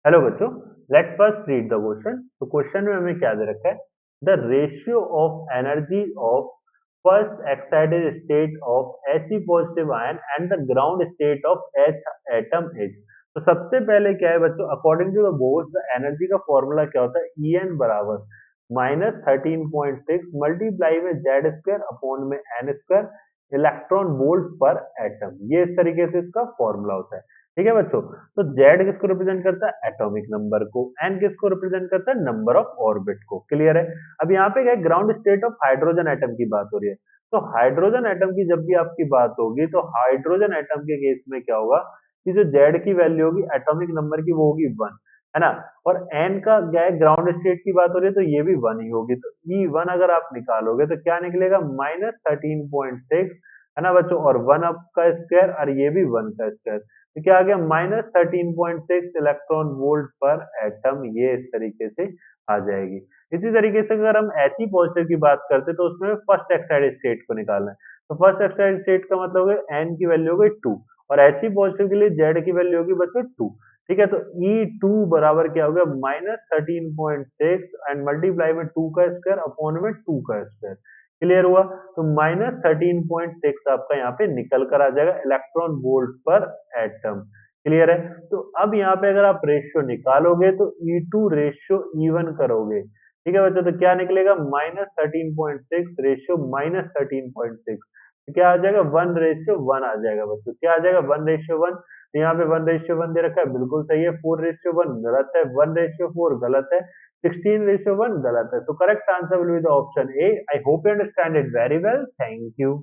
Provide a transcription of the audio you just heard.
Hello बच्चों, let first read the question. तो question में हमें क्या दे रखा है? The ratio of energy of first excited state of He positive ion and the ground state of H atom is. तो सबसे पहले क्या है बच्चों, according to the board the energy का फॉर्मूला क्या होता है? En बराबर -13.6 मल्टीप्लाई में जेड स्क्वायर अपॉन में एन स्क्वायर इलेक्ट्रॉन वोल्ट पर एटम। ये इस तरीके से इसका फॉर्मूला होता है। ठीक है बच्चों, तो Z किसको रिप्रेजेंट करता है? एटॉमिक नंबर को। N किसको रिप्रेजेंट करता है? नंबर ऑफ ऑर्बिट को। क्लियर है? अब यहाँ पे क्या है, ground state of hydrogen atom की बात हो रही है। तो हाइड्रोजन एटम की जब भी आपकी बात होगी तो हाइड्रोजन एटम के केस में क्या होगा कि जो Z की वैल्यू होगी एटॉमिक नंबर की वो होगी 1, है ना। और N का क्या है, ग्राउंड स्टेट की बात हो रही है तो ये भी 1 ही होगी। तो E1 अगर आप निकालोगे तो क्या निकलेगा? -13.6, है ना बच्चों, और 1 अप का स्क्वायर और ये भी 1 का स्क्वायर। तो क्या आ गया? -13.6 इलेक्ट्रॉन वोल्ट पर एटम। ये इस तरीके से आ जाएगी। इसी तरीके से अगर हम He पॉजिटिव की बात करते तो उसमें फर्स्ट एक्साइटेड स्टेट को निकालना है। तो फर्स्ट एक्साइटेड स्टेट का मतलब है N की वैल्यू हो गई 2 और He पॉजिटिव के लिए Z की वैल्यू होगी बच्चों 2। ठीक है, तो E2 बराबर क्या हो गया? -13.6 एंड मल्टीप्लाई में 2 का स्क्वायर अपॉन में 2 का स्क्वायर। क्लियर हुआ? तो -13.6 आपका यहाँ पे निकल कर आ जाएगा इलेक्ट्रॉन वोल्ट पर एटम। क्लियर है? तो अब यहाँ पे अगर आप रेशियो निकालोगे तो E2 रेशियो E1 करोगे। ठीक है बच्चों, तो क्या निकलेगा? -13.6 रेशियो -13.6। तो क्या आ जाएगा? 1:1 आ जाएगा बच्चों। क्या आ जाएगा? 1:1। तो यहाँ पे 1:1 दे रखा है, बिल्कुल सही है। 4:1 गलत है। 1:4 गलत है। 16:1 गलत है। So correct answer will be the option A. I hope you understand it very well. Thank you.